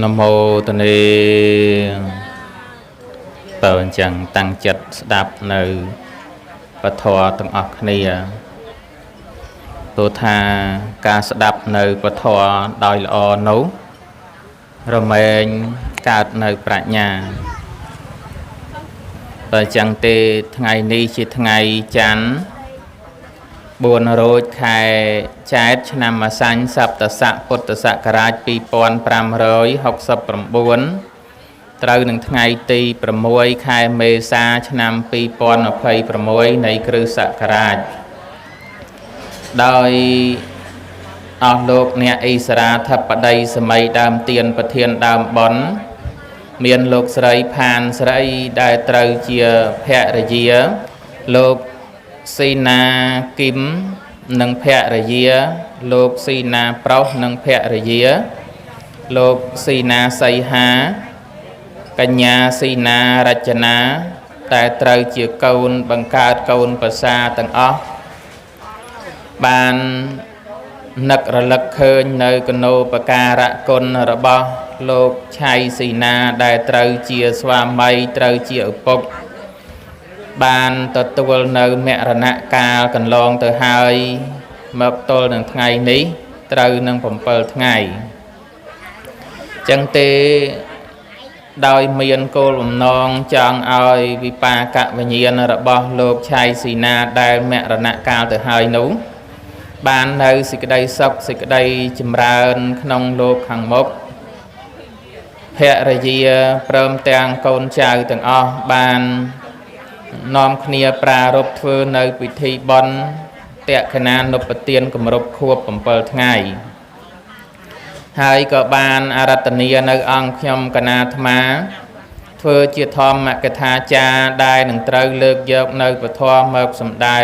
นโมตเนเปิดจังตั้งจัดสดับในปฐวตั้งออกนี่ตัวทาการสดับในปฐวดอยละอนุรเมงการในปรัชญาเปิดจังเตทั้งไงนี้ชิดทั้งไงจันบุญโรยไข่ใช้ชนำมาสัญสับตสะปุตตสะกราชปีปอนปรามร้อยหกสิบปรมบุญตราหนึ่งทั้งไงตีประมวยไข่เมษาชนำปีปอนอภัยประมวยในครือสะกราชโดยออกโลกเนอิสราทัปไดสมัยดามเตียนประเทียนดามบอนเมียนโลกสไรพานสไรได้ตราเจียแพระเจียโลกสีนากิมนังแพระเยียโลกสีนาเปรานังแพระเยียโลกสีนาไซหากัญญาสีนารัชนาแต่ตราเจียเกนบังการเกนภาษาต่างออกบานนักระลึกเคยในกโนปการะกลระบโลกชัยสีนาได้ตราเจียสวามัยตราเจียอุปกบานตัวในเมรณะกาลกันลองตัวหายมาตัวหนึ่งไงนี้ตราหนึ่งผมเปิดไงจังเตโดยเมียนโกลมนองจองเอาวิปากะวิญญาณระบโลกชัยสีนาได้เมรณะกาลตัวหายนู้บานในสิกได้สักสิกได้จำราญขนมโลกขังมกแพระเยียเพิ่มแตงโกนใจต่างอ้อบานน้อมเนียปรารบเฟื่อในพิธีบอนเตะขนานนปเตียนกำรบควบผมเปิดไงให้ก็บานอารัตเนียในอังคยมกนาธมาเฟื่อเจียทอมมกถาจาได้หนึ่งตรเลือกยกในปฐมเมกสมได้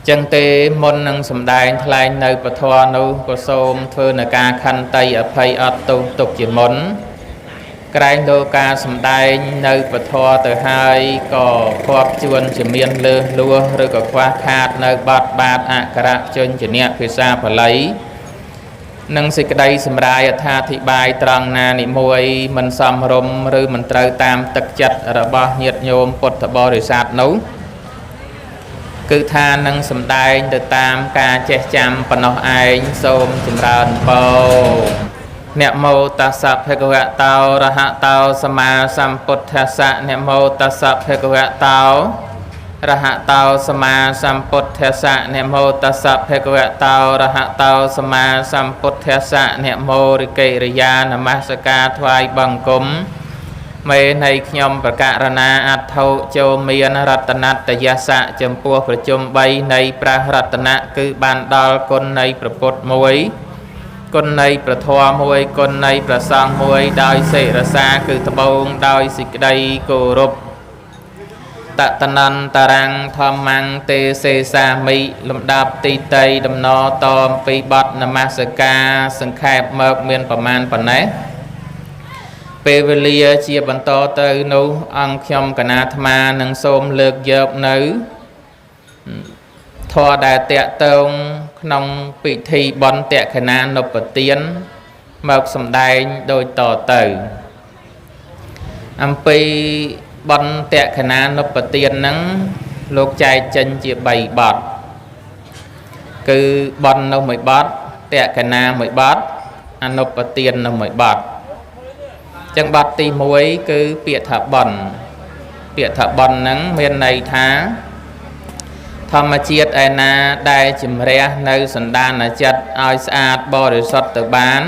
จังเตมนนังสมได้ทลายในปฐมนุก็โสมเฟื่อในการคันไตอภัยอัตตุตกจิมนกลายโดกาสมได้ในปฐมตัวหายก็ควบจวนจะเมียนเลือลัวหรือก็คว้าขาดในบาดบาดอักระจนจะเนี่ยพิซาผลัยนังสิกได้สมรายธาธิบายตรังนานิมวยมันสมรมหรือมันเตยตามตักจัดระบเหยียดโยมปฐบริษัทนู้คือทานนังสมได้โดยตามการเจจำปนอไอโสมจำราญโปเนโมตัสสะภะคะวะโตอะระหะโตสัมมาสัมพุทธัสสะเนโมตัสสะภะคะวะโตอะระหะโตสัมมาสัมพุทธัสสะเนโมตัสสะภะคะวะโตอะระหะโตสัมมาสัมพุทธัสสะเนโมริเกริยานมัสการถวายบังคมเมในขยมประกาศนาอัตโธโจเมียนรัตนัตยสะจำพวกประจุมใบในพระรัตนะคือบานดอลคนในพระพุทธมวยคนในประทวมวยคนในประสังมวยได้เสรสาคือตะบงได้สิกได้โกรบตะตนันตารังธรรมังเตเสสามิลำดับตีไตดำนอตอมปีบัตนมัสกาสังขบเมิกเมียนประมาณปนเนเปเวเลียเจียบันโตเตอโนอังคยมกนาธมานังโสมเลือกเยบเนื้อทอได้เตะตรงขนมปิธีบอนเตะขนานนปเตียนเมิกสมได้โดยต่อเตออัมปีบอนเตะขนานนปเตียนนั้นโลกใจจันเจียใบบอดคือบอนนไม่บอดเตะขนาไม่บอดอันนปเตียนนไม่บอดจังบัดตีมวยคือเปียถะบอนเปียถะบอนนั้นเมียนในท้าธรรมเจียดไอนาได้จิมเรียในสันดานจัดเอาสะอาดบริสุทธิ์ตบาน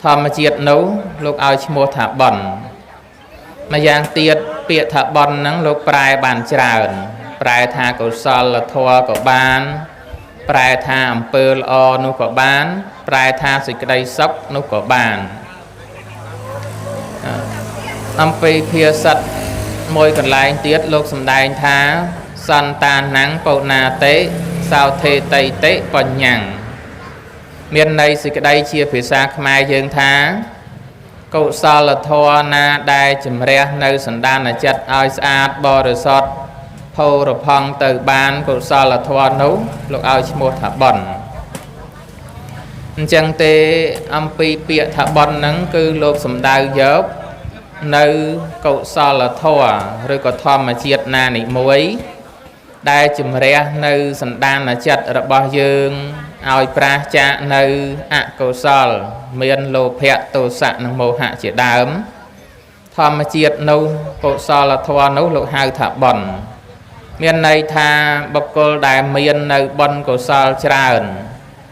ธรรมเจียดนู้ลูกเอาชโมถะบอนมาอย่างเตียดเปียถะบอนนั้นลูกปลายบานจราญปลายทากุศลทัวกับบานปลายทาอำเภออนุกับบานปลายทาสิกได้ซกนุกับบานอัมพีเพียสัตมวยกันลายเตียดโลกสมได้ท้าสันตานังปนาเตสาวเทไตเตปัญญังเมียนในสิกได้เชียร์ภิษาขมายเยิงท้ากุศลทวนาได้จำเรียในสันดานจัดเอาสะอาดบริสุทธิ์โพรพังเตบานกุศลทวนุลูกเอาชโมถะบอน ចឹងទេអំពីពាក្យថាបុណ្យហ្នឹងគឺលោកសំដៅយកនៅកុសលធម៌ឬក៏ធម្មជាតិណានិមួយដែលជំរះនៅសន្តានចិត្តរបស់យើងឲ្យប្រាសចាកនៅអកុសលមានលោភៈទោសៈនិងមោហៈជាដើមធម្មជាតិនោះកុសលធម៌នោះលោកហៅថាបុណ្យមានន័យថាបុគ្គលដែលមាននៅបុណ្យកុសលច្រើន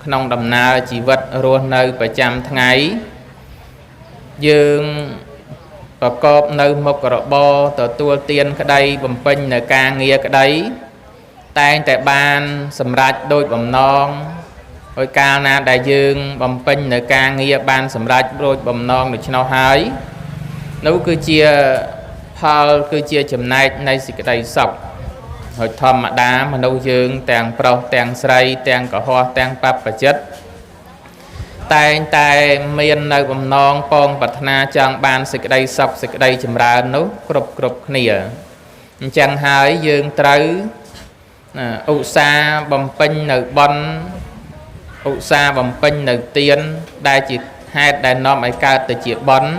ក្នុងដំណើរជីវិតរស់នៅប្រចាំថ្ងៃយើងប្រកបនៅមុខរបរទទួលទានក្តីបំពេញនៅការងារក្តីតែងតែបានសម្រេចដោយបំណងដោយកាលណាដែលយើងបំពេញនៅការងារបានសម្រេចដោយបំណងដូច្នោះហើយនោះគឺជាផលគឺជាចំណែកនៃសេចក្តីសុខហើយធម្មតាមនុស្សយើងទាំងប្រុសទាំងស្រីទាំងកុហកទាំងបព្វជិតតែងតែមាននៅបំណងពងប្រាថ្នាចង់បានសេចក្តីសុខសេចក្តីចម្រើននោះគ្រប់គ្នាអញ្ចឹងហើយយើងត្រូវឧស្សាហ៍បំពេញនៅបុណ្យឧស្សាហ៍បំពេញនៅទានដែលជាហេតុដែលនាំឲ្យកើតទៅជាបុណ្យ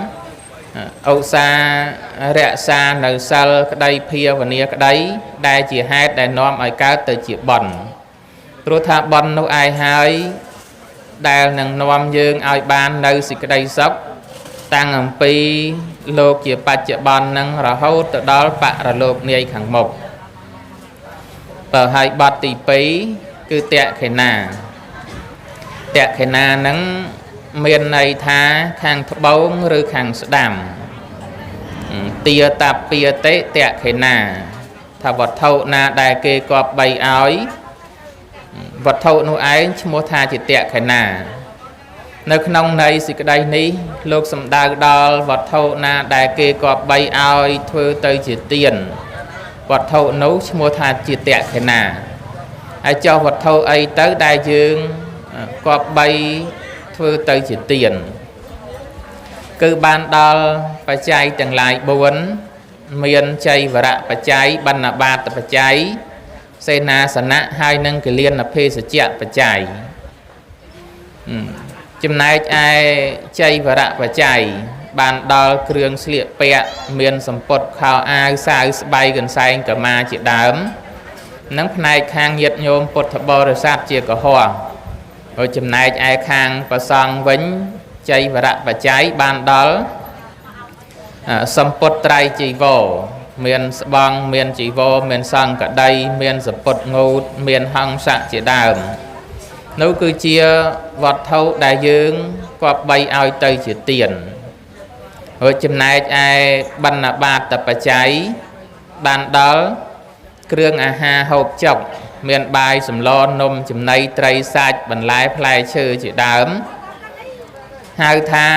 ឧស្សាហ៍រក្សានៅសិលក្តីភាវនាក្តីដែលជាហេតុដែលនាំឲ្យកើតទៅជាបុណ្យព្រោះថាបុណ្យនោះឯងហើយដែលនឹងនាំយើងឲ្យបាននៅសេចក្តីសុខតាំងអំពីលោកជាបច្ចុប្បន្ននឹងរហូតទៅដល់បរលោកនាយខាងមុខបើហើយបទទី2គឺតក្ខិណានឹងមានន័យថាខាងត្បូងឬខាងស្ដាំទាតពាតិតក្ខិណាថាវត្ថុណាដែលគេគប្បីឲ្យវត្ថុនោះឯងឈ្មោះថាជាតក្ខិណានៅក្នុងន័យសេចក្តីនេះលោកសំដៅដល់វត្ថុណាដែលគេគប្បីឲ្យធ្វើទៅជាទានវត្ថុនោះឈ្មោះថាជាតក្ខិណាហើយចុះវត្ថុអីទៅដែលយើងគប្បីធ្វើទៅជាទានគឺបានដល់បច្ច័យទាំងឡាយ4មានចៃវរៈបច្ច័យបណ្ណបាតបច្ច័យសេនាសនៈហើយនិងគលានភេសជ្ជៈបច្ច័យចំណែកឯចៃវរៈបច្ច័យបានដល់គ្រឿងស្លៀកពាក់មានសម្ពត់ខោអាវសាវស្បៃកន្សែងកមាជាដើមនិងផ្នែកខាងញាតិញោមពុទ្ធបរិស័ទជាកុហកហើយចំណែកឯខាងប្រសង់វិញចៃវរៈបច្ច័យបានដល់សម្ពុតត្រៃជីវរមានស្បង់មានជីវរមានសង្កដីមានសពុតងូតមានហង្សៈជាដើមនោះគឺជាវត្ថុដែលយើងគប្បីឲ្យទៅជាទានហើយចំណែកឯបណ្ណបាតបច្ច័យបានដល់គ្រឿងអាហារហូបចុកមានបាយសម្លនំចំណីត្រីសាច់បន្លែផ្លែឈើជាដើមហៅថា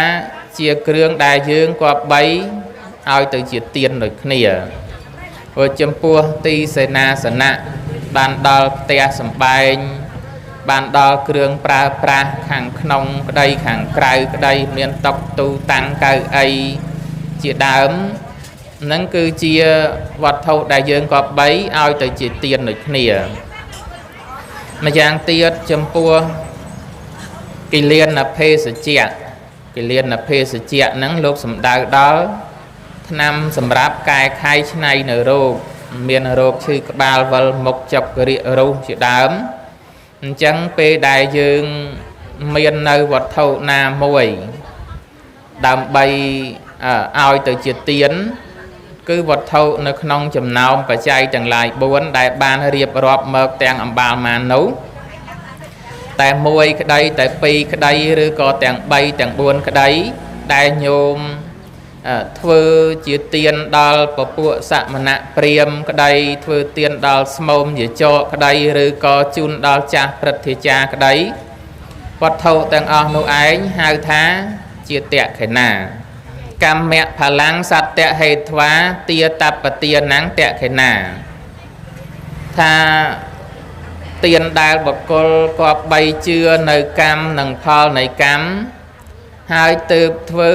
ជាគ្រឿងដែលយើងគប្បីឲ្យទៅជាទានដូចគ្នាព្រោះចំពោះទីសេនាសនៈបានដល់ផ្ទះសម្បែងបានដល់គ្រឿងប្រើប្រាស់ខាងក្នុងក្តីខាងក្រៅក្តីមានតុទូតាំងកៅអីជាដើមនឹងគឺជាវត្ថុដែលយើងគប្បីឲ្យទៅជាទានដូចគ្នាម្យ៉ាងទៀតចំពោះគិលានភេសជ្ជៈហ្នឹងលោកសំដៅដល់ថ្នាំសម្រាប់កែខៃឆ្នៃនៅរោគមានរោគឈឺក្បាលវិលមុខចុករាគរូសជាដើមអញ្ចឹងពេលដែលយើងមាននៅវត្ថុណាមួយដើម្បីឲ្យទៅជាទានគឺវត្ថុនៅក្នុងចំណោមបច្ច័យទាំងឡាយ4ដែលបានរៀបរាប់មកទាំងអំបាលមាននោះតែ1ក្តីតែ2ក្តីឬក៏ទាំង3ទាំង4ក្តីដែលញោមធ្វើជាទានដល់ពពួកសមណៈព្រាហ្មណ៍ក្តីធ្វើទានដល់ស្មោមយាចកក្តីឬក៏ជូនដល់ចាស់ព្រឹទ្ធាចារ្យក្តីវត្ថុទាំងអស់នោះឯងហៅថាជាតក្ខិណាកម្មៈផលាំងសត្យហេត្វាទាតបទានំតក្ខិណាថាទានដែលបុគ្គលគប្បីជឿនៅកម្មនិងផលនៃកម្មហើយទើបធ្វើ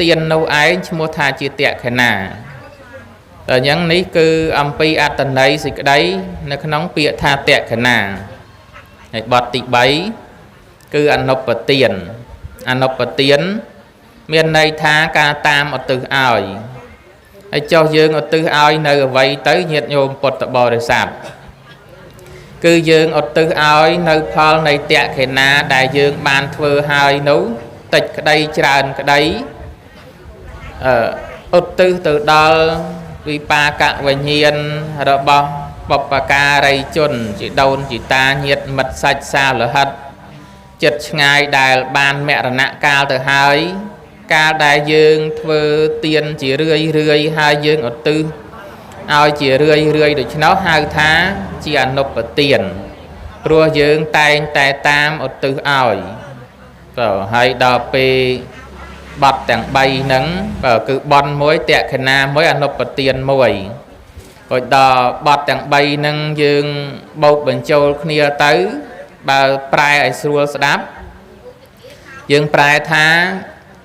ទាននោះឯងឈ្មោះថាជាតក្ខិណាតែអញ្ចឹងនេះគឺអំពីអត្តន័យសេចក្តីនៅក្នុងពាក្យថាតក្ខិណាហើយបទទី3 គឺអនុបទានអនុបទានមានន័យថាការតាមឧទ្ទិសឲ្យហើយចុះយើងឧទ្ទិសឲ្យនៅអ្វីទៅញាតិញោមពុទ្ធបរិស័ទគឺយើងឧទ្ទិសឲ្យនៅផលនៃតក្ខេណាដែលយើងបានធ្វើហើយនោះតិចក្តីច្រើនក្តីឧទ្ទិសទៅដល់វិបាកវិញ្ញាណរបស់បុព្វការីជនជីដូនជីតាញាតិមិត្តសាច់សាលហិតចិត្តឆ្ងាយដែលបានមរណកាលទៅហើយកាលដែលយើងធ្វើទានជារឿយហើយយើងឧទ្ទិសឲ្យជារឿយដូច្នោះហៅថាជាអនុបទានព្រោះយើងតែងតែតាមឧទ្ទិសឲ្យហើយដល់ពេលបទទាំង3ហ្នឹងគឺបន់មួយតក្ខិណាមួយអនុបទានមួយរួចដល់បទទាំង3ហ្នឹងយើងបូកបញ្ចូលគ្នាទៅបើប្រែឲ្យស្រួលស្ដាប់យើងប្រែថា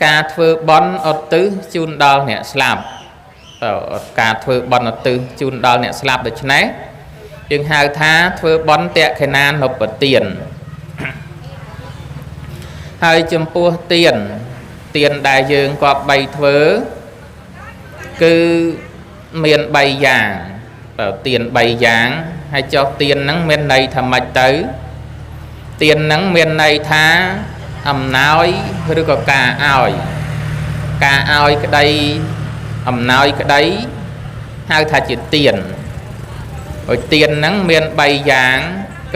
ការធ្វើបន់ឧទ្ទិសជូនដល់អ្នកស្លាប់ការធ្វើបន់ឧទ្ទិសជូនដល់អ្នកស្លាប់ដូច្នេះយើងហៅថាធ្វើបន់តក្ខិណានុបទានហើយចំពោះទានដែលយើងគប្បីធ្វើគឺមាន3យ៉ាងទាន3យ៉ាងហើយចុះទានហ្នឹងមានន័យថាម៉េចទៅទានហ្នឹងមានន័យថាអំណោយឬក៏ការឲ្យក្តីអំណោយក្តីហៅថាជាទានហើយទានហ្នឹងមាន3យ៉ាង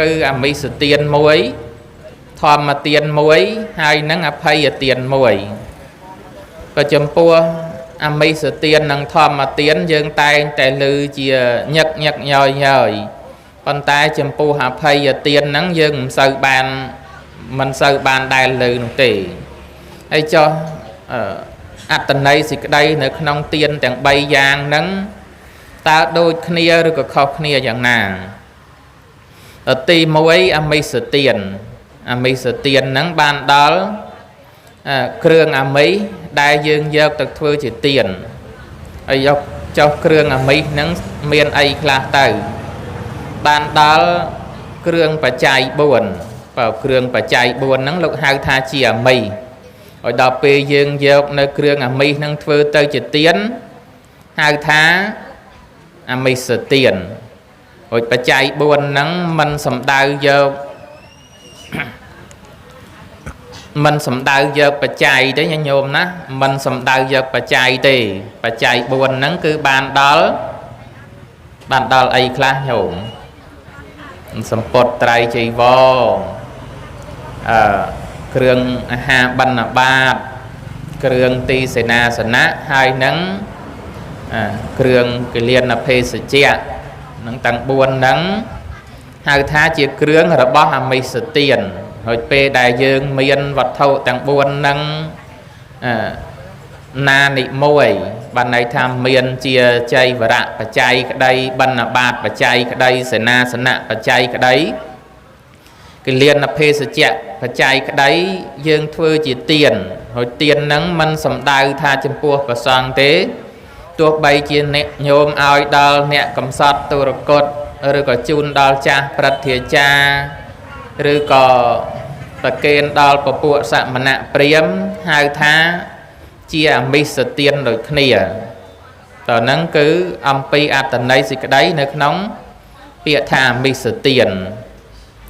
គឺអមិសទាន1ធម្មទាន1ហើយនឹងអភ័យទាន1ក៏ចំពោះអមិសទាននិងធម្មទានយើងតែងតែឮជាញឹកញយប៉ុន្តែចំពោះអភ័យទានហ្នឹងយើងមិនសូវបានដែលឮនោះទេហើយចុះអត្តន័យសេចក្តីនៅក្នុងទានទាំង3យ៉ាងហ្នឹងតើដូចគ្នាឬក៏ខុសគ្នាយ៉ាងណាទី1អមិសទានហ្នឹងបានដល់គ្រឿងអមិសដែលយើងយកទៅធ្វើជាទានហើយយកចុះគ្រឿងអមិសហ្នឹងមានអីខ្លះទៅបានដល់គ្រឿងបច្ច័យ4គ្រឿងបច្ច័យ4ហ្នឹងលោកហៅថាជាអមិសឲ្យដល់ពេលយើងយកនៅគ្រឿងអមិសហ្នឹងធ្វើទៅជាទានហៅថាអមិសទានហើយបច្ច័យ4ហ្នឹងមិនសំដៅយកបច្ច័យទេញោមណាមិនសំដៅយកបច្ច័យទេបច្ច័យ4ហ្នឹងគឺបានដល់អីខ្លះញោមសម្ពុតត្រៃចីវរគ្រឿងអាហារបណ្ឌបាតគ្រឿងទីសេនាសនៈហើយនឹងគ្រឿងគិលានភេសជ្ជៈនឹងទាំង4ហ្នឹងហៅថាជាគ្រឿងរបស់អមិសទានហើយពេលដែលយើងមានវត្ថុទាំង4ហ្នឹងណានិមួយបានន័យថាមានជាចៃវរៈបច្ច័យក្តីបណ្ឌបាតបច្ច័យក្តីសេនាសនៈបច្ច័យក្តីគិលានភេសជ្ជៈបច្ច័យក្តីយើងធ្វើជាទានហើយទានហ្នឹងមិនសំដៅថាចំពោះព្រះសង្ឃទេទោះបីជាអ្នកញោមឲ្យដល់អ្នកកំសត់ទុរគតឬក៏ជូនដល់ចាស់ព្រឹទ្ធាចារ្យឬក៏ប្រគេនដល់ពពួកសមណៈព្រាហ្មណ៍ហៅថាជាអមិសទានដូចគ្នាតើហ្នឹងគឺអំពីអត្តន័យសេចក្តីនៅក្នុងពាក្យថាអមិសទាន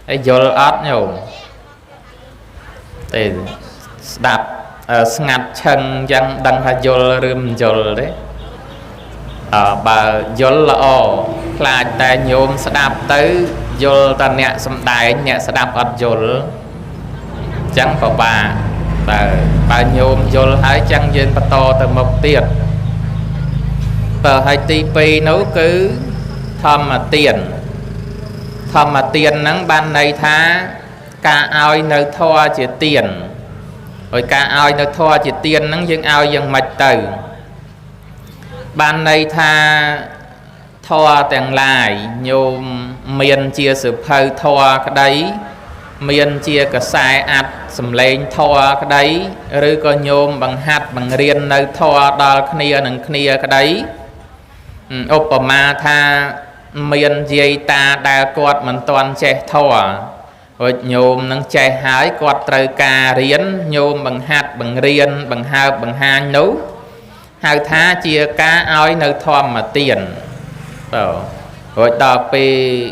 ហើយយល់អត់ញោមទេស្ដាប់ស្ងាត់ឈឹងអញ្ចឹងដឹងថាយល់ឬមិនយល់ទេបើយល់ល្អខ្លាចតែញោមស្ដាប់ទៅយល់តែអ្នកសំដែងអ្នកស្ដាប់អត់យល់អញ្ចឹងពិបាកបើញោមយល់ហើយចឹងយើងបន្តទៅមុខទៀតហើយទី2នោះគឺធម្មទានហ្នឹងបានន័យថាការឲ្យនៅធម៌ជាទានហើយការឲ្យនៅធម៌ជាទានហ្នឹងយើងឲ្យយ៉ាងម៉េចទៅបានន័យថាធម៌ទាំងឡាយញោមមានជាសភៅធម៌ក្តីមានជាកសែអត្តសម្លេងធម៌ក្តីឬក៏ញោមបង្ហាត់បង្រៀននៅធម៌ដល់គ្នានឹងគ្នាក្តីឧបមាថាមានយាយតាដែលគាត់មិនទាន់ចេះធម៌ rồi nhôm nâng chạy hái quạt trời cà riến nhôm bằng hạt bằng riêng bằng hào bằng hang nấu hào thá chia cá oi nơi thòm mà tiền rồi đọc về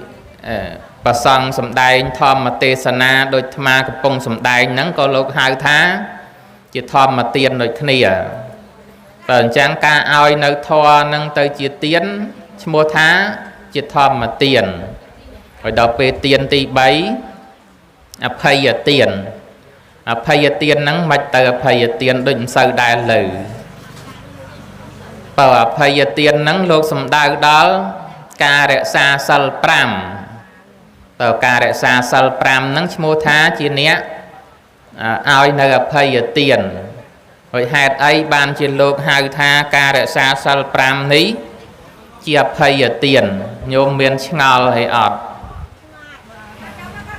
bà song sầm đai thòm mà tê sana đôi thma cái bông sầm đai nắng có lúc hào thá chia thòm mà tiền đôi khnia và chẳng cá oi nơi thò nâng tới chia tiền mua thá chia thòm mà tiền rồi đọc về tiền tỷ bấy phây tiền nắng mạch tờ phây tiền định sơ đai lử bảo phây tiền nắng lục sầm đai đó ca rẽ xa sal pram tờ ca rẽ xa sal pram nắng mua thá chia nét ai nơi phây tiền rồi hạt ấy ban chia lục hai tha ca rẽ xa sal pram ní chia phây tiền nhôm miền ngào hay ọt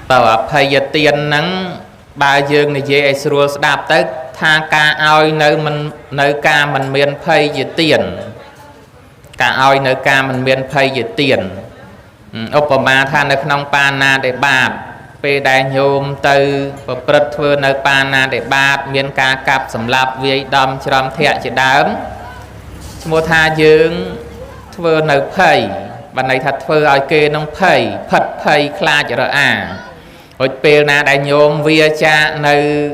bảo phây tiền nắng ba dương này dễ sửa đạp tới tha ca ao nơi ca mình miền phây về tiền ca ao nơi ca mình miền phây về tiền Obama tha nơi nông pana để bạt về đại nhôm từ và bật thưa nơi pana để bạt miền ca cặp sầm lạp về đâm châm thẹn chỉ đám mua tha dương thưa nơi phây và này thật thưa ai kê nông phây phật phây kla cho rồi hồi bê na đại nhôm vía cha nơi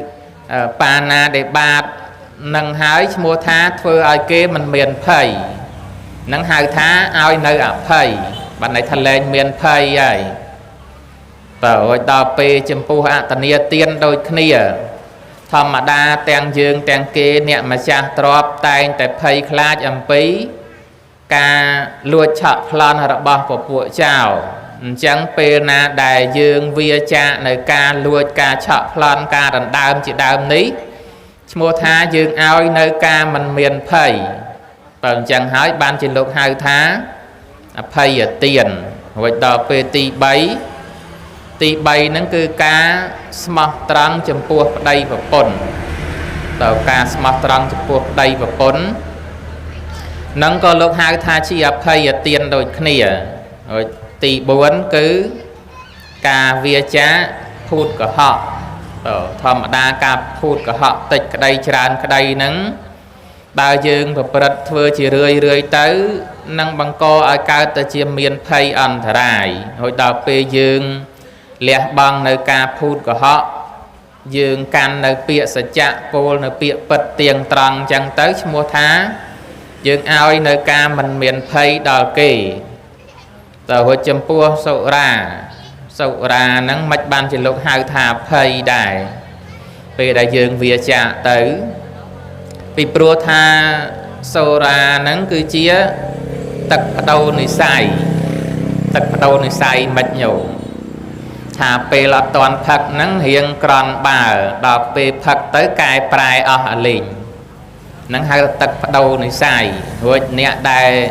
pana để bạt nâng hái mua thá thưa ai kê mình miền phây nâng hai thá ai nơi phây bạn này thân lên miền phây ấy và hồi đào bê châm phu hạ tần nia tiên đôi khnia thầm mà đa tèng dương tèng kê nẹ mà cha trọp tay tại phây khla châm pí ca lua chợ plan hợp bò của bộ chào chẳng bê na đại dương vía cha nơi ca lua ca chợ plan ca đàn đam chỉ đam ní mua thá dương ao nơi ca mình miền phây và chẳng hỏi ban chỉ lục hai thá phây ở tiền rồi đào bê tỷ bay nâng cư ca smart trăng chấm pua đây và pon tàu ca smart trăng chấm pua đây và pon nâng có lúc hai tha chi phây ở tiền đôi khnia rồi tỷ bốn cứ ca vía cha phút của họ thầm đa ca phút của họ tịch cái đây tràn cái đây nâng bao dương và bật thưa chỉ rơi tới nâng bằng co ở cao tới chiêm miền phây ẩn thải hồi đào bê dương lẹ bằng nơi ca phút của họ dương can nơi bịa sạch chạ cô nơi bịa bật tiền trăng chẳng tới mua thá dương ao nơi ca mình miền phây đào kỳ tờ hồi châm pua sậu ra nắng mạch ban chỉ lúc hai thả phây đài về đại dương vía chạ tới vì pro tha sậu ra nắng cứ chia tật đầu nơi sai mạch nhổ thả bê là toàn phật nắng hiền còn bà đọc bê phật tới cài prai ở lình nắng hai tật đầu này sai rồi nè đài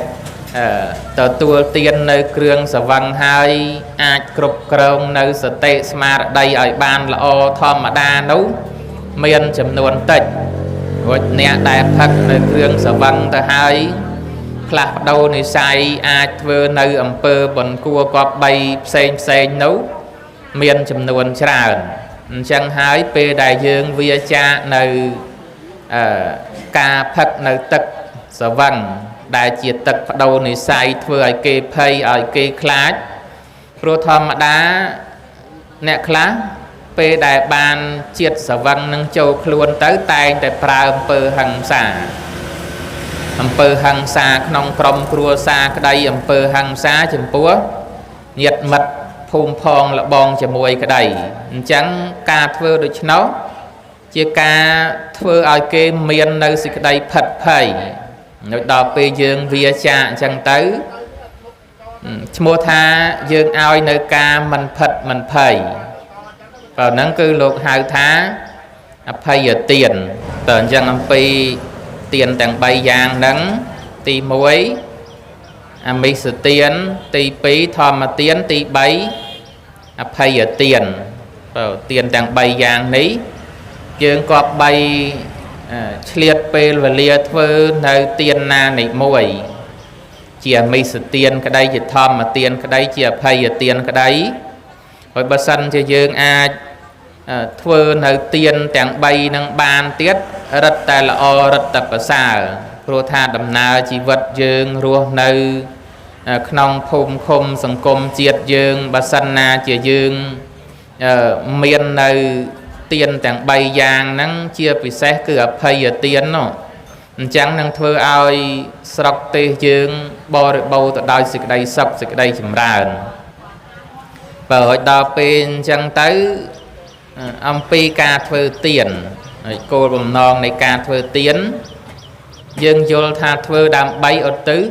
tờ tua tiên nơi krương sở văn hai ai cục krong nơi sở tệ smart đây ở ban là o thom mà đa nấu miền chấm nuôn tịch rồi nè đài phật nơi krương sở văn tờ hai khạc đầu này sai ai vừa nơi ẩm pơ bẩn cua cọp bay sen nấu miền chấm nuôn tràn chẳng hái pe đại dương vía cha nơi ca phật nơi tật sở văn đại triệt tật đầu này sai vừa ai kê phây ai kê khát pro thom đá nè khát pe đại ban triệt sở văn nâng châu luôn tới tay tại pra pơ hằng xa nông crom cua xa cái đây pơ hằng xa chấm púa nhiệt mật phun phong là bong cho mùi cái đầy chẳng ca thưa được nó chia ca thưa ai kê miền nơi sự cái đây phật phầy nội đọc về dương vía cha chẳng tới mua tha dương ai nơi ca mình phật mình phầy vào nắng cư lục hai thá phầy ở tiền tờn chẳng phi tiền tặng bay giang nắng tì muối mỹ sự tiền tì pí thòm mà tiền tì bấy phây ở tiền tiền tặng bay giang ní dương cọp bay liệt pê và liệt vơ nơi tiền na nị muối chỉ mỹ sự tiền cái đây chỉ thòm mà tiền cái đây chỉ phây ở tiền cái đấy rồi bà sân cho dương ai thưa nơi tiềnទាំង3នឹងបានទៀតរឹតតែល្អរឹតតែប្រសើរព្រោះថាដំណើរជីវិតយើងរស់នៅក្នុងភូមិឃុំសង្គមជាតិយើងបើសិនណាជាយើងមាននៅទានទាំង3យ៉ាងហ្នឹងជាពិសេសគឺអភ័យទាននោះអញ្ចឹងនឹងធ្វើឲ្យស្រុកទេសយើងបរិបូរទៅដោយសេចក្តីសុខសេចក្តីចម្រើនបើឲ្យដល់ពេលអញ្ចឹងទៅអំពីការធ្វើទានហើយគោលបំណងនៃការធ្វើទានយើងយល់ថាធ្វើដើម្បីឧទ្ទិស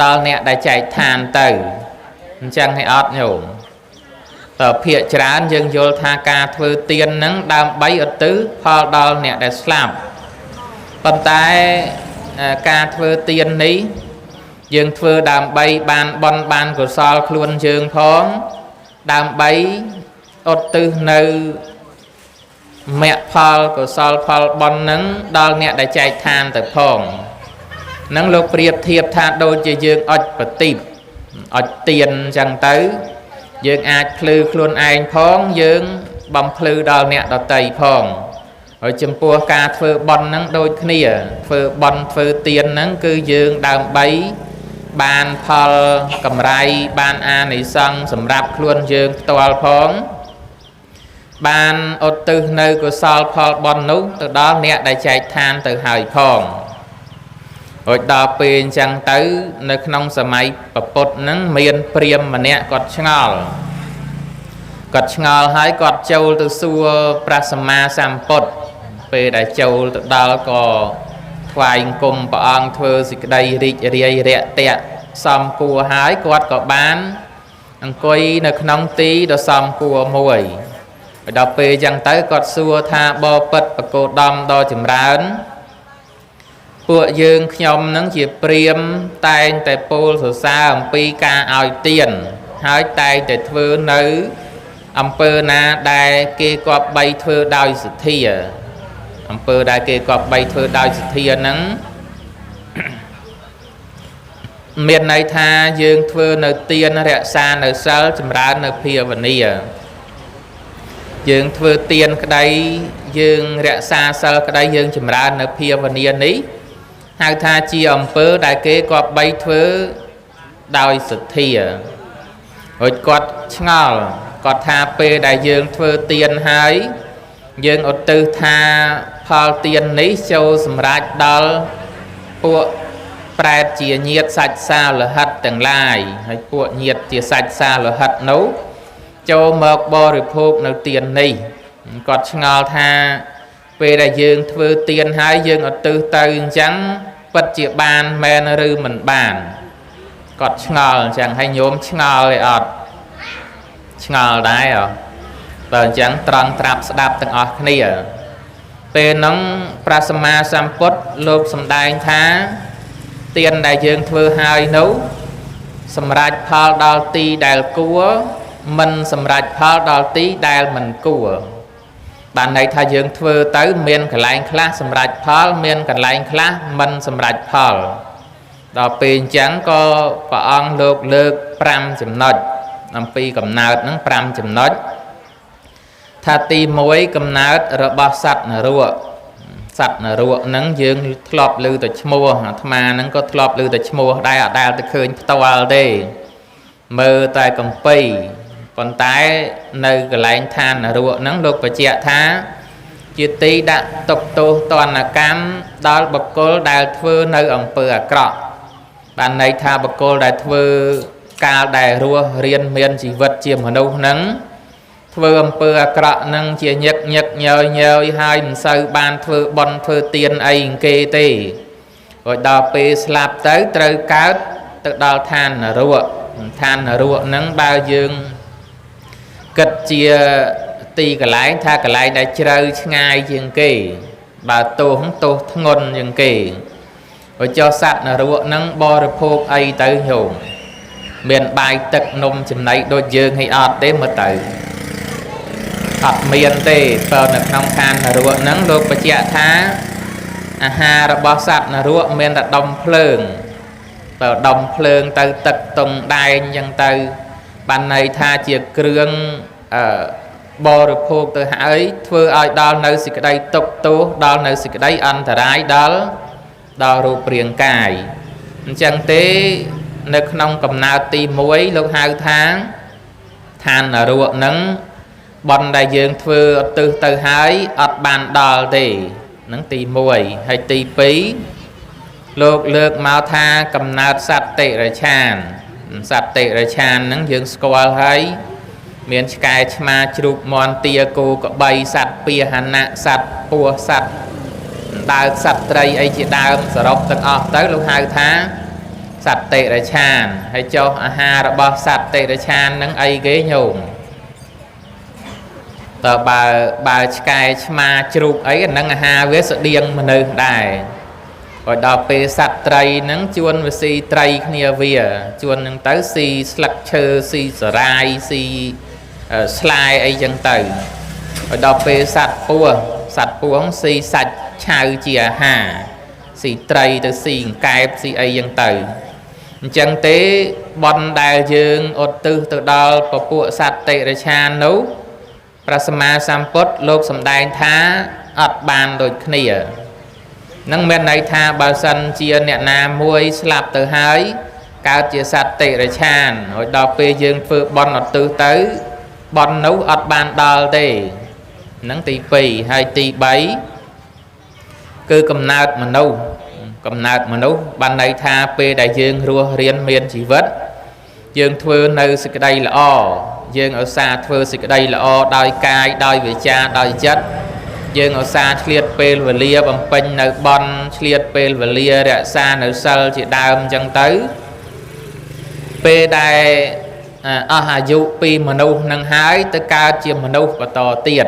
ដល់អ្នកដែលចែកឋានទៅអញ្ចឹងឲ្យអត់ញោមតើភាកច្រើនយើងយល់ថាការធ្វើទានហ្នឹងដើម្បីឧទ្ទិសផលដល់អ្នកដែលស្លាប់ប៉ុន្តែការធ្វើទាននេះយើងធ្វើដើម្បីបានបុណ្យបានកុសលខ្លួនយើងផងដើម្បីឧទ្ទិសនៅមគ្គផលកុសលផលបុណ្យហ្នឹងដល់អ្នកដែលចែកឋានទៅផងហ្នឹងលោកប្រៀបធៀបថាដូចជាយើងអុជប្រទីបអុជទៀនអញ្ចឹងទៅយើងអាចភ្លឺខ្លួនឯងផងយើងបំភ្លឺដល់អ្នកដទៃផងហើយចំពោះការធ្វើបុណ្យហ្នឹងដូចគ្នាធ្វើបុណ្យធ្វើទានហ្នឹងគឺយើងដើម្បីបានផលកម្រៃបានអានិសង្សសម្រាប់ខ្លួនយើងផ្ទាល់ផងបានឧទ្ទិសនៅកុសលផលបុណ្យនោះទៅដល់អ្នកដែលចែកឋានទៅហើយផងរួចដល់ពេលអញ្ចឹងទៅនៅក្នុងសម័យពុទ្ធហ្នឹងមានព្រាហ្មណ៍ម្នាក់គាត់ឆ្ងល់ហើយគាត់ចូលទៅសួរព្រះសម្មាសម្ពុទ្ធពេលដែលចូលទៅដល់ក៏ថ្វាយអង្គមព្រះអង្គធ្វើសេចក្តីរីករាយរាក់ទាក់សមគួរហើយគាត់ក៏បានអង្គុយនៅក្នុងទីដ៏សមគួរមួយដល់ពេលអញ្ចឹងទៅគាត់សួរថាបបិទ្ធបកោដំដ៏ចម្រើនពួកយើងខ្ញុំនឹងជាព្រាហ្មណ៍តែងតែពោលសរសើរអំពីការឲ្យទានហើយតែងតែធ្វើនៅអំពើណាដែលគេគប្បីធ្វើដោយសទ្ធាអំពើដែលគេគប្បីធ្វើដោយសទ្ធាហ្នឹងមានន័យថាយើងធ្វើនៅទានរក្សានៅសិលចម្រើននៅភាវនាយើងធ្វើទានក្តីយើងរក្សាសិលក្តីយើងចម្រើននៅភាវនានេះហៅថាជាអំពើដែលគេគប្បីធ្វើដោយសទ្ធារួចគាត់ឆ្ងល់គាត់ថាពេលដែលយើងធ្វើទានហើយយើងឧទ្ទិសថាផលទាននេះចូលសម្រេចដល់ពួកប្រែតជាញាតិសាច់សាលហិតទាំងឡាយហើយពួកញាតិជាសាច់សាលហិតនោះចូលមកបរិភោគនៅទាននេះគាត់ឆ្ងល់ថាពេលដែលយើងធ្វើទានហើយយើងឧទ្ទិសទៅអញ្ចឹងពិតជាបានមែនឬមិនបានគាត់ឆ្ងល់អញ្ចឹងហើយញោមឆ្ងល់ទេអត់ឆ្ងល់ដែរបើអញ្ចឹងត្រង់ត្រាប់ស្ដាប់ទាំងអស់គ្នាពេលហ្នឹងព្រះសម្មាសម្ពុទ្ធលោកសម្ដែងថាទានដែលយើងធ្វើហើយនោះសម្រាប់ផលដល់ទីដែលគួរមិនសម្រាប់ផលដល់ទីដែលមិនគួរបានន័យថាយើងធ្វើទៅមានកន្លែងខ្លះសម្រាប់ផលមានកន្លែងខ្លះមិនសម្រាប់ផលដល់ពេលអញ្ចឹងក៏ព្រះអង្គលោកលើក5ចំណុចអំពីកំណើតហ្នឹង5ចំណុចថាទី1កំណើតរបស់សត្វនរកហ្នឹងយើងធ្លាប់ឮតែឈ្មោះអាត្មាហ្នឹងក៏ធ្លាប់ឮតែឈ្មោះដែរអត់ដែលទៅឃើញផ្ទាល់ទេមើលតែកំពៃប៉ុន្តែនៅកន្លែងឋាននរកហ្នឹងលោកបញ្ជាក់ថាជាទីដាក់ទុកទោសទណ្ឌកម្មដល់បុគ្គលដែលធ្វើនៅអំពើអាក្រក់បានន័យថាបុគ្គលដែលធ្វើកាលដែលរស់រៀនមានជីវិតជាមនុស្សហ្នឹងធ្វើអំពើអាក្រក់នឹងជាញឹកញយហើយមិនសូវបានធ្វើបុណ្យធ្វើទានអីគេទេrồiដល់ពេលស្លាប់ទៅត្រូវកើតទៅដល់ឋាននរកហ្នឹងបើយើងគិតជាទីកន្លែងថាកន្លែងដែលជ្រៅឆ្ងាយជាងគេបើទោសធ្ងន់ជាងគេrồi choសត្វនរកហ្នឹងបរិភោគអីទៅញោមមានបាយទឹកនំចំណីដូចយើងឲ្យអត់ទេមើលទៅអត់មានទេបើនៅក្នុងឋាននរកហ្នឹងលោកបញ្ជាក់ថាអាហាររបស់សត្វនរកមានតែដុំភ្លើងបើដុំភ្លើងទៅទឹកតុងដែងអញ្ចឹងទៅ ban này tha chia krương bò được phục từ hải thưa ai đào nơi xịt đây tục tu đào nơi xịt đây ăn thà đái đào rụp riêng cài chẳng tế nơi nông cầm nào tì muối lúc 2 tháng than ở ruộng nắng bọn đại dương thưa từ từ hải ọt bàn đào thì nắng tì muối hay tì phí lúc lược mau tha cầm nào sạch tệ rồi chàn nắng dương squall hay miền sky ma chụp mòn tia cô có bay sạch pia hàn nạ sạch pua sạch đào sạch tây ấy chỉ đào sở độc từng tới lúc 2 tháng sạch tệ rồi chàn hay cho ha đã bao sạch tệ rồi chàn nắng ấy ghế nhổm tờ bà sky ma chụp ấy nắng ha với sự điên mà nơi đài rồi đào pe sạch tây nắng chuôn với si tây kia vía chuôn nắng tới si structure si sợi si slide ấy chẳng từ rồi đọc về sạch pua không si sạch chào chìa hà si tray từ si kẹp si ấy chẳng từ chẳng tế bọn đại dương ột tư từ đó và pua sạch tệ ra chan nấu prasama samput lục sầm đai thá ọt bàn đôi khnia nâng bên này tha bà sân chia nẹ na muôi slap từ hái cao chia sạch tệ ra chan rồi đọc về dương phư bọn ọt tư tới bọn nấu ọt bàn đào tê nắng tì phì hay tì bấy cứ cầm nát mà nấu ban này tha pê đại dương rùa riêng miền chỉ vất dương thưa nơi sự đây là o dương ở xa thưa sự đây là o đòi cai đòi về cha đòi chất dương ở xa liệt pê và lia bằng pin nơi bon liệt pê và lia đã xa nơi sơ chỉ đào chân tới pê đại hà dụ pi mà nâu nâng hái tới cao chia mà nâu và to tiền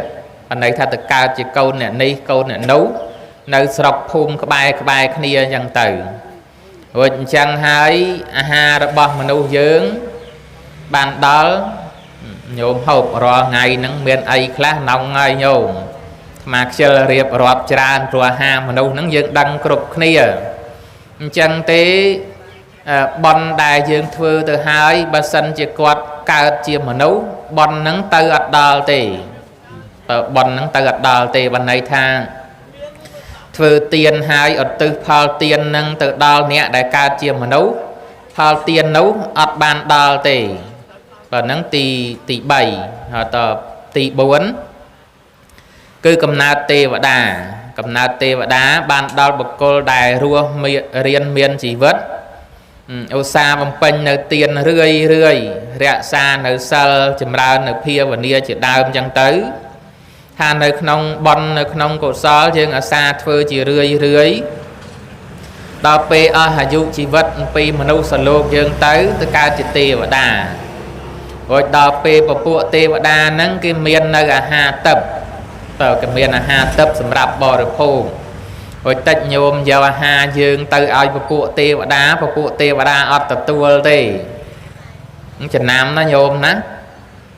anh ấy tha tới cao chia câu nè ni câu nè nấu nơi sọc phun cái bài kia chẳng từ rồi chẳng hái ha đã bỏ mà nâu dưỡng bàn đó nhôm hộp rồi ngày nắng miền ấy khá nóng ngay nhôm mà chờ riệp rọp tràn rồi ha mà nâu nắng dưỡng đăng cục kia chẳng tế bọn đại dương thưa từ hai bà sân chỉ quạt cao chia mà nấu bọn nắng tư ạt đào tì bọn nắng tư ạt đào tì bọn này tha thưa tiền hai ở tư phao tiền nâng tự đào nhẹ đại cao chia mà nấu phao tiền nấu ạt bàn đào tì và nắng tì 7 hoặc tì 4 cứ cầm nát tê và đá bàn đào bậc cô đài rùa riêng miền chỉ vất ô xa bằng pênh nơi tiền rươi rạ xa nơi sơ chùm ra nơi phía và nia chỉ đào chẳng tới tha nơi nông bon nơi nông cổ xó nhưng ở xa thơ chỉ rươi đào pê hà dụ chỉ vật pê mà nâu sờ lô dương tới tới cao chỉ tê và đà rồi đào pê và bộ tê và đà nâng cái miền nơi hà tập tờ cái miền hà tập sầm rạp bò được phô rồi tách nhôm giờ ha dương từ ai bộ tê và đá ọt tập tua tê chân nam nó nhôm ná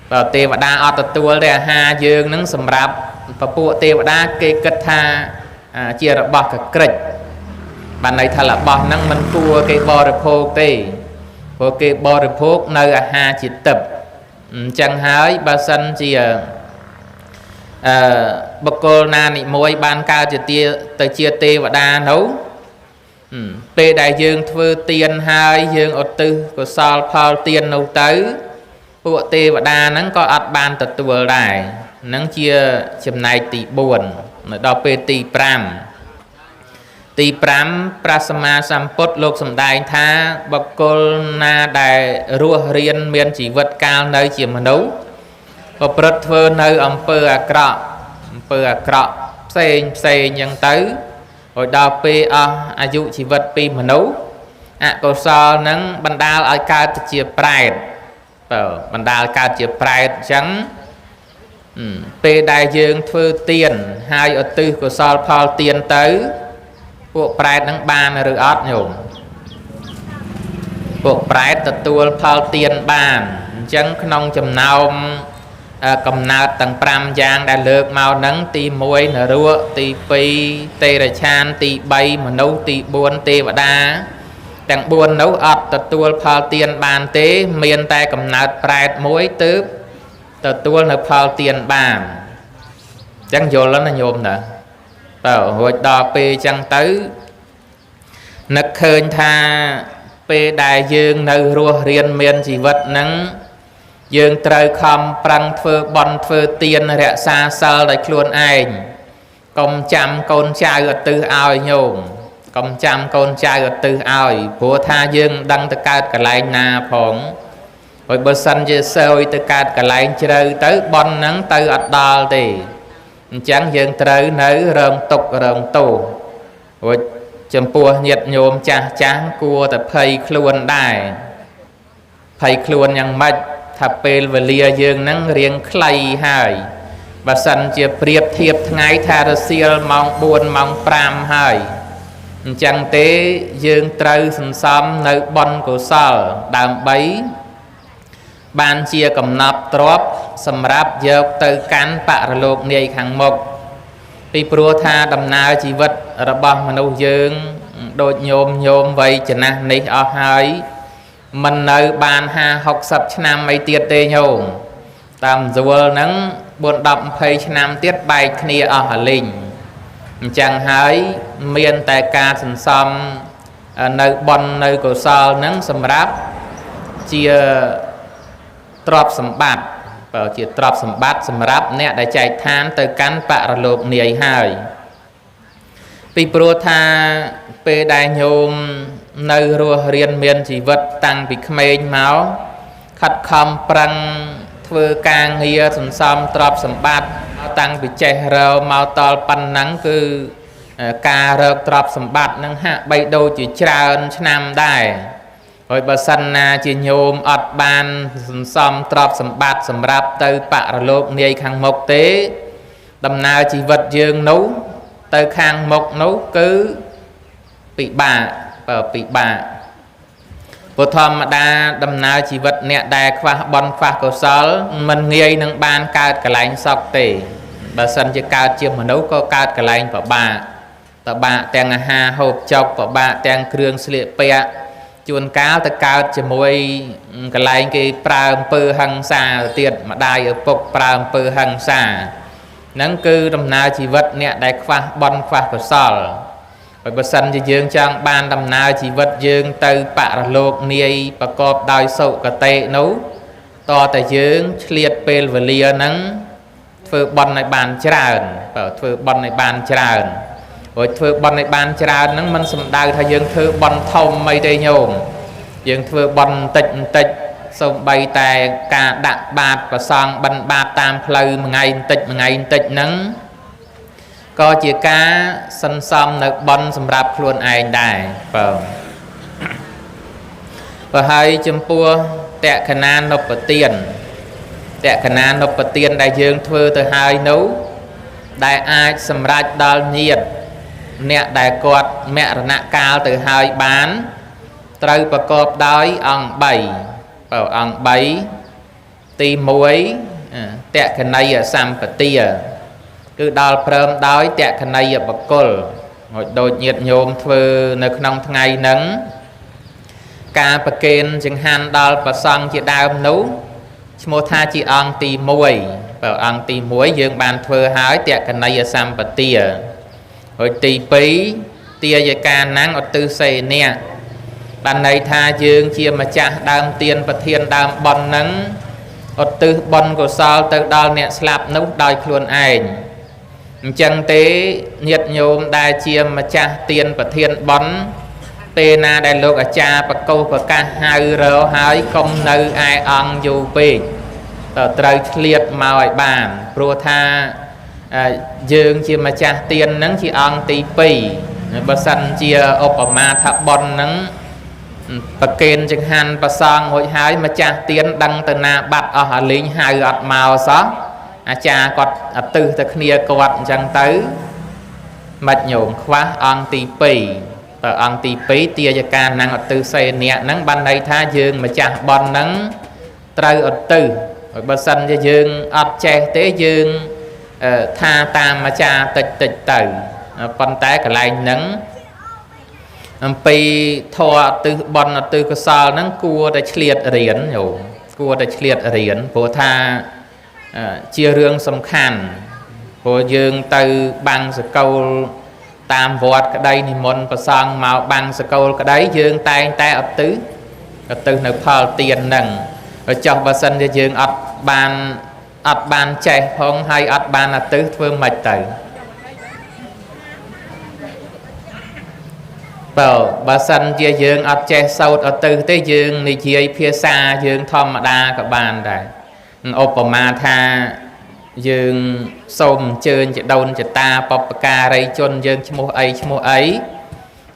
và tê và đá ọt tập tua tê ha dương nắng sầm rạp bộ tê và đá kê kết tha chia ra bọc cái kịch bạn này thay là bọc nắng mình cua cái bò được phô tê và cái bò được phô nơi ha chỉ tập chẳng hái ba sân chia bậc cô na nị môi ban cao chỉ tia tới chia tê và đa nấu pê đại dương thưa tiền hai dương ở tư của sao phao tiền nấu tới bộ tê và đa nắng có ắt ban tật tùa đài nắng chia chùm này tỷ buồn đo pê tỷ pram prasama samput lục sầm đài tha bậc cô na đài rùa riêng miền chỉ vật cao nơi chỉ mà nấu và bật thơ nơi ông pơ à krọ xe nhân tới rồi đào pê à dụ chỉ vật pi mà nấu cô so nắng ban đào ở cao chia pride ban đào cao chia pride trắng pê đại dương thơ tiền hai ở tư của so phao tiền tới bộ pride nắng ban rồi ót nhổm bộ pride tự tua phao tiền bàn trắng nông chầm nào cầm nát tầng pram giang đã lược màu nắng tì muối nở rùa tì pi tê ra chan tì bay mà nấu tì buôn tê và đá ទាំង4នោះអត់ទទួលផលទានបានទេមានតែកំណើតប្រែតមួយទើបទទួលនៅផលទានបានចឹងយល់ណាញោមណាបើរួចដល់ពេលចឹងទៅនឹកឃើញថាពេលដែលយើងនៅរស់រៀនមានជីវិតហ្នឹងយើងត្រូវខំប្រឹងធ្វើបន់ធ្វើទានរក្សាសិលដោយខ្លួនឯងកុំចាំកូនចៅឧទ្ទិសឲ្យញោមកុំចាំកូនចៅឧទ្ទិសឲ្យព្រោះថាយើងមិនដឹងទៅកើតកន្លែងណាផងហើយបើសិនជាសើយទៅកើតកន្លែងជ្រៅទៅបន់ហ្នឹងទៅអត់ដល់ទេអញ្ចឹងយើងត្រូវនៅរងទុក្ខរងទោសរួចចំពោះញាតិញោមចាស់ចាស់គួរតែភ័យខ្លួនដែរភ័យខ្លួនយ៉ាងម៉េចថាពេលវេលាយើងហ្នឹងរៀងខ្លីហើយបើសិនជាប្រៀបធៀបថ្ងៃថារសៀលម៉ោង4ម៉ោង5ហើយអញ្ចឹងទេយើងត្រូវសន្សំនៅបុណ្យកុសលដើម្បីបានជាកំណប់ទ្រព្យសម្រាប់យកទៅកាន់បរលោកនាយខាងមុខពីព្រោះថាដំណើរជីវិតរបស់មនុស្សយើងដូចញោមវ័យចំណាស់នេះអស់ហើយមិននៅបាន50-60ឆ្នាំអីទៀតទេញោមតាមស្រួលហ្នឹង40-20ឆ្នាំទៀតបែកគ្នាអស់ហលីងអញ្ចឹងហើយមានតែការសន្សំនៅបុណ្យនៅកុសលហ្នឹងសម្រាប់ជាទ្រព្យសម្បត្តិបើជាទ្រព្យសម្បត្តិសម្រាប់អ្នកដែលចែកឋានទៅកាន់បរលោកនាយហើយពីព្រោះថាពេលដែលញោមនៅរស់រៀនមានជីវិតតាំងពីក្មេងមកខិតខំប្រឹងធ្វើការងារសន្សំទ្រព្យសម្បត្តិតាំងពីចេះរើមកតល់ប៉ុណ្ណឹងគឺការរកទ្រព្យសម្បត្តិនឹងហាក់បីដូចជាច្រើនឆ្នាំដែរហើយបើសិនណាជាញោមអត់បានសន្សំទ្រព្យសម្បត្តិសម្រាប់ទៅបរលោកនាយខាងមុខទេដំណើរជីវិតយើងនោះទៅខាងមុខនោះគឺពិបាកពិបាកព្រោះធម្មតាដំណើរជីវិតអ្នកដែលខ្វះបុណ្យខ្វះកុសលមិនងាយនឹងបានកើតកន្លែងសុខទេបើសិនជាកើតជាមនុស្សក៏កើតកន្លែងពិបាកទាំងអាហារហូបចុកពិបាកទាំងគ្រឿងស្លៀកពាក់ជួនកាលទៅកើតជាមួយកន្លែងគេប្រើអំពើហិង្សាទៀតម្ដាយឪពុកប្រើអំពើហិង្សាហ្នឹងគឺដំណើរជីវិតអ្នកដែលខ្វះបុណ្យខ្វះកុសលហើយបើសិនជាយើងចង់បានដំណើរជីវិតយើងទៅបរលោកនាយប្រកបដោយសុគតិនោះតតែយើងឆ្លៀតពេលវេលាហ្នឹងធ្វើបុណ្យឲ្យបានច្រើនធ្វើបុណ្យឲ្យបានច្រើនព្រោះធ្វើបុណ្យឲ្យបានច្រើនហ្នឹងមិនសំដៅថាយើងធ្វើបុណ្យធំអីទេញោមយើងធ្វើបុណ្យបន្តិចសូម្បីតែការដាក់បាតប្រសងបិណ្ឌបាតតាមផ្លូវមួយថ្ងៃបន្តិចហ្នឹងក៏ជាការសន្សំនៅបុណ្យសម្រាប់ខ្លួនឯងដែរបើហើយចំពោះតក្កណានុបទានដែលយើងធ្វើទៅហើយនោះដែលអាចសម្រេចដល់ញាតិអ្នកដែលគាត់មរណកាលទៅហើយបានត្រូវប្រកបដោយអង្គ3អង្គ3ទី1តក្កណីយសម្បទាគឺដល់ព្រមដោយតក្កណីយបុគ្គលហើយដូចញាតិញោមធ្វើនៅក្នុងថ្ងៃហ្នឹងការប្រគេនចង្ហាន់ដល់ព្រះសង្ឃជាដើមនោះឈ្មោះថាជាអង្គទី1អង្គទី1យើងបានធ្វើហើយតក្កណីយសម្បទាហើយទី2ទាយកាណាំងឧទ្ទិសេនៈបានន័យថាយើងជាម្ចាស់ដើមទានប្រធានដើមបុណ្យហ្នឹងឧទ្ទិសបុណ្យកុសលទៅដល់អ្នកស្លាប់នោះដោយខ្លួនឯងអញ្ចឹងទេញាតិញោមដែលជាម្ចាស់ទានប្រធានបុណ្យពេលណាដែលលោកអាចារ្យប្រកោសប្រកាសហៅរកហើយកុំនៅឯអង្គយូរពេកត្រូវឆ្លៀតមកឲ្យបានព្រោះថាយើងជាម្ចាស់ទានហ្នឹងជាអង្គទី2បើសិនជាឧបមាថាបុណ្យហ្នឹងប្រគេនចង្ហាន់ប្រសងរួចហើយម្ចាស់ទានដឹងទៅណាបាត់អស់អាលីងហៅអត់មកសោះអាចារ្យគាត់អត់ទិសទៅគ្នាគាត់អញ្ចឹងទៅមិនញោមខ្វះអង្គទី2អង្គទី2ទាយកាណាំងឧទ្ទិសេនៈហ្នឹងបានន័យថាយើងម្ចាស់បុណ្យហ្នឹងត្រូវឧទ្ទិសហើយបើសិនជាយើងអត់ចេះទេយើងថាតាមអាចារ្យតិចទៅប៉ុន្តែកន្លែងហ្នឹង អំពីធម៌អទិបនអទិកុសលហ្នឹងគួរតែឆ្លៀតរៀនយោគួរតែឆ្លៀតរៀនព្រោះថាជារឿងសំខាន់ព្រោះយើងទៅបាំងសកលតាមវត្តក្តីនិមន្តប្រសង់មកបាំងសកលក្តីយើងតែងតែអទិនៅផលទានហ្នឹងចុះបើសិនជាយើងអត់បានចេះផងហើយអត់បានអទិធ្វើមិនទៅបើសិនជាយើងអត់ចេះសោតអទិទេយើងនិយាយភាសាយើងធម្មតាក៏បានដែរឧបមាថាយើងសូមអញ្ជើញចដូនចតាបព្វការីជនយើងឈ្មោះអី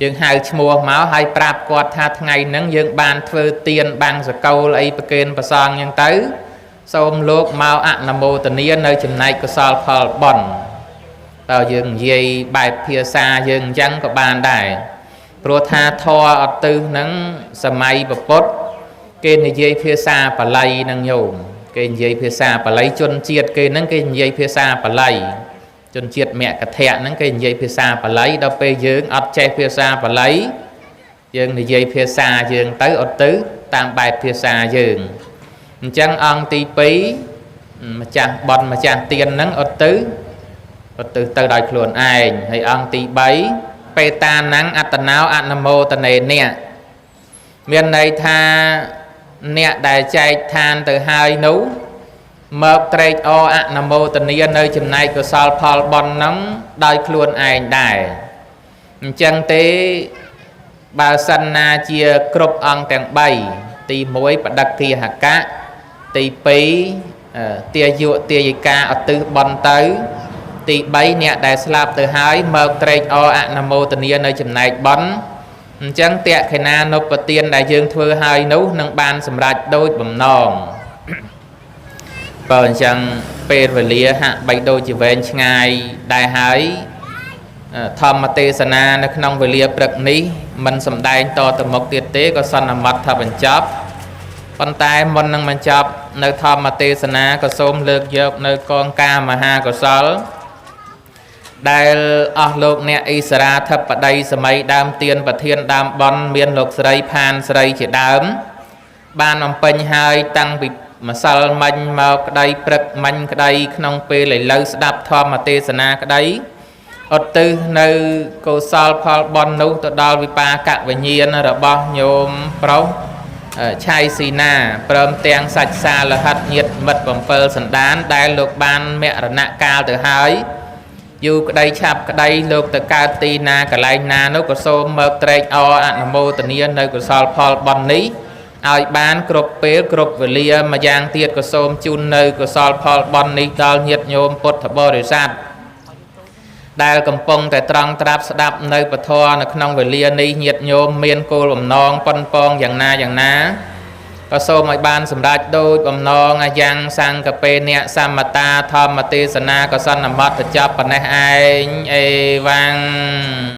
យើងហៅឈ្មោះមកហើយប្រាប់គាត់ថាថ្ងៃហ្នឹងយើងបានធ្វើទានបាំងសកលអីប្រគេនប្រសងអញ្ចឹងទៅសូមលោកមកអនុមោទនានៅចំណែកកុសលផលបុណ្យតើយើងនិយាយបែបភាសាយើងអញ្ចឹងក៏បានដែរព្រោះថាធម៌អទិហ្នឹងសម័យពុទ្ធគេនិយាយភាសាបាលីនឹងញោមគេនិយាយភាសាបាលីជនជាតិគេហ្នឹងគេនិយាយភាសាបាលីជនជាតិមគ្គធៈហ្នឹងគេនិយាយភាសាបាលីដល់ពេលយើងអត់ចេះភាសាបាលីយើងនិយាយភាសាយើងទៅអត់ទៅតាមបែបភាសាយើងអញ្ចឹងអង្គទី2ម្ចាស់បនម្ចាស់ទានហ្នឹងអត់ទៅទៅដោយខ្លួនឯងហើយអង្គទី3បេតានាំងអត្តនោអនុមោទនេអ្នកមានន័យថាអ្នកដែលចែកឋានទៅហើយនោះមកត្រេកអរអនុមោទនានៅចំណែកកុសលផលបុណ្យហ្នឹងដោយខ្លួនឯងដែរអញ្ចឹងទេបើសិនណាជាគ្រប់អង្គទាំង3ទី1បដិគិហកៈទី2ទាយុទាយិកាអទិបុណ្យទៅទី3អ្នកដែលស្លាប់ទៅហើយមកត្រេកអរអនុមោទនានៅចំណែកបុណ្យអញ្ចឹងតក្ខិណានុបទានដែលយើងធ្វើហើយនោះនឹងបានសម្រេចដូចបំណងបើអញ្ចឹងពេលវេលាហាក់បីដូចជាវែងឆ្ងាយដែរហើយធម្មទេសនានៅក្នុងវេលាព្រឹកនេះមិនសំដែងតទៅមុខទៀតទេក៏សន្មត់ថាបញ្ចប់ប៉ុន្តែមុននឹងបញ្ចប់នៅធម្មទេសនាក៏សូមលើកយកនៅកងការមហាកុសលដែលអស់លោកអ្នកអិសរាធិបតីសម័យដើមទៀនប្រធានដើមបនមានលោកស្រីផានស្រីជាដើមបានអំពេញហើយតាំងពីម្សិលមិញមកក្តីព្រឹកមិញក្តីក្នុងពេលឥឡូវស្ដាប់ធម្មទេសនាក្តីឧទ្ទិសនៅកុសលផលបុណ្យនោះទៅដល់វិបាកវិញ្ញាណរបស់ញោមប្រុសឆៃស៊ីណាព្រមទាំងសាច់សាលហិតញាតិមិត្ត7សន្តានដែលលោកបានមរណកាលទៅហើយយូរក្តីឆាប់ក្តីលោកទៅកើតទីណាកន្លែងណានោះក៏សូមមកត្រេកអរអនុមោទនានៅកុសលផលបុណ្យនេះឲ្យបានគ្រប់ពេលគ្រប់វេលាម្យ៉ាងទៀតក៏សូមជូននៅកុសលផលបុណ្យនេះដល់ញាតិញោមពុទ្ធបរិស័ទដែលកំពុងតែត្រង់ត្រាប់ស្ដាប់នៅពធនៅក្នុងវេលានេះញាតិញោមមានគោលបំណងប៉ុនប៉ងយ៉ាងណាក៏សូមឲ្យបានសម្រេចដូចបំណងអាយ៉ាងសង្កពេអ្នកសមតាធម្មទេសនាក៏សន្មតទៅចប់ប៉ុណ្ណេះឯងអេវ៉ាំង